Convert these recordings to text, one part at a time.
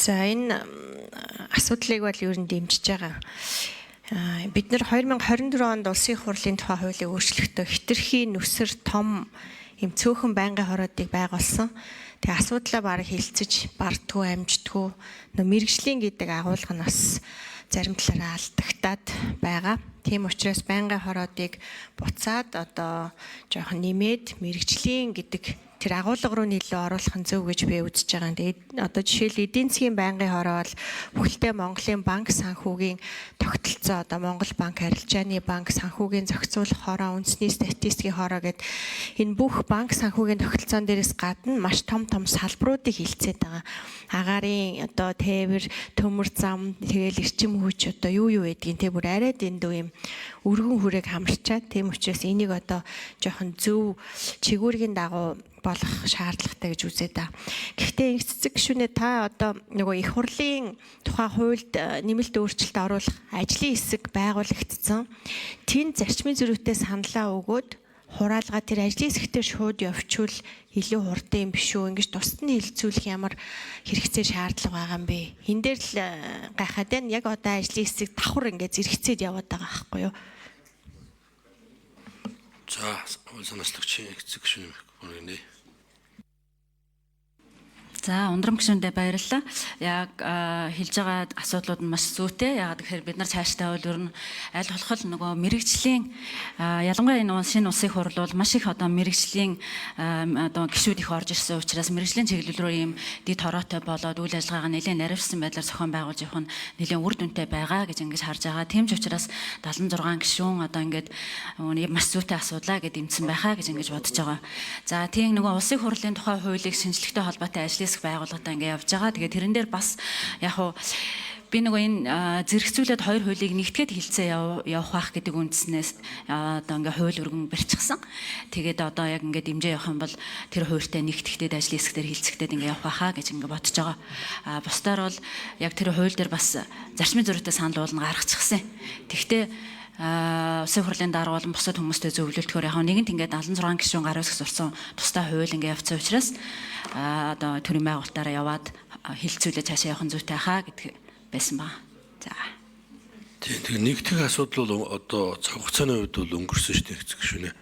За энэ асуудлыг бол ер нь дэмжиж байгаа. Бид нэр 2024 онд улсын хурлын тухай хуулийг өөрчлөхдөө хэтэрхий нүсэр том юм цөөхөн байнгын хороодыг байгуулсан. Тэгээ асуудлаа бараг хилцэж бардггүй амждаггүй мэрэгжлийн гэдэг агуулга нь бас зарим талаараа алдагтаад байгаа. Тийм учраас байнгын хороодыг буцаад одоо жоохон нэмээд мэрэгжлийн гэдэг тэр агуулга руу нөлөө оруулах нь зөв гэж би үзэж байгаа. Тэгээд одоо жишээл эдийн засгийн байнгын хороо бол бүхэлдээ Монголын банк санхүүгийн тогтолцоо одоо Монгол банк, арилжааны банк, санхүүгийн зохицуулах хороо, үндэсний статистикийн хороо гэд энэ бүх банк санхүүгийн тогтолцоон дээрээс гадна маш том салбаруудыг хилцээд байгаа. Агаарын одоо тээвэр, төмөр зам, тэгэл эрчим хүч одоо юу байдгийг те бүр арай дэндүү юм өргөн хүрээг хамарчаад тийм учраас энийг одоо жоохон зөв чигүүргийн дагуу болох шаардлагатай гэж үзээд байгаа. Гэхдээ их цэцэг гишүүнээ та одоо нөгөө их хурлын тухай хуульд нэмэлт өөрчлөлт оруулах ажлын хэсэг байгуулагдсан. Тэнд зарчмын зөрүүтэй саналаа өгөөд хураалгаа тэр ажлын хэсэгтээ шууд явуучвал илүү хурдан юм биш үү? Ингэж тусад нь хилцүүлэх ямар хэрэгцээ шаардлага байгаа юм бэ? Хин дээр л гайхаад байна. Яг одоо ажлын хэсэг давхар ингэж зэрэгцээд яваад байгаа байхгүй юу? За, санаачлагчийн эцэг гишүүн үнэ. За, ундрам гишүүндээ баярлалаа. Яг хэлж байгаа асуудлууд нь маш зүйтэй. Яагаад гэхээр бид нар цаашдаа бол ер нь аль болох нөгөө мэрэгжлийн ялангуяа энэ шинэ улсын хурл бол маш их одоо мэрэгжлийн одоо гишүүд их орж ирсэн учраас мэрэгжлийн чиглэл рүү ийм дэд хороотой болоод үйл ажиллагаагаа нэлээд наривсан байдлаар зохион байгуулж явах нь нэлээд үр дүнтэй байгаа гэж ингэж харж байгаа. Тийм ч учраас 76 гишүүн одоо ингээд маш зүйтэй асуудлаа гэж дэмжсэн байхаа гэж ингэж бодож байгаа. За, тийм нөгөө улсын хурлын тухай хуулийг шинжлэхтэй холбоотой ажлын байгууллагатай ингээ явж байгаа. Тэгээд тэрэн дээр бас яг уу би нөгөө энэ зэрэгцүүлээд хоёр хуулийг нэгтгээд хилцээ явах байх гэдэг үндснээс одоо ингээ хууль өргөн барьчихсан. Тэгээд одоо яг ингээ дэмжээ явах юм бол тэр хуультай нэгтгэхтэд ажлын хэсгээр хилцэхтэд ингээ явах байхаа гэж ингээ бодож байгаа. Бусдаар бол яг тэр хууль дээр бас зарчмын зөрүүтэй санал болгон гаргачихсан. Тэгвэл улсын хурлын дараа болон бусад хүмүүстэй зөвлөлтөөр яг нэгэнт ингээд 76 гишүүн гар үсэг сурсан тусдаа хууль ингээд явцсан учраас одоо төрийн байгуулалтаараа яваад хилцүүлээ цаашаа явах нь зүйтэй хаа гэдэг байсан ба. За. Тийм нэгтгэх асуудал бол одоо цаг хугацааны хувьд бол өнгөрсөн шүү дээ эцэг гишүүнээ.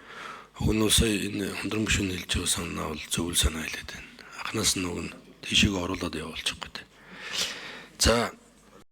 Уг нь сая энэ хундрам гишүүн хэлж байгаа санаа бол зөвл санаа хэлээд байна. Анхнаас нь уг нь тийшээ оруулаад явуулчих гэдэг. За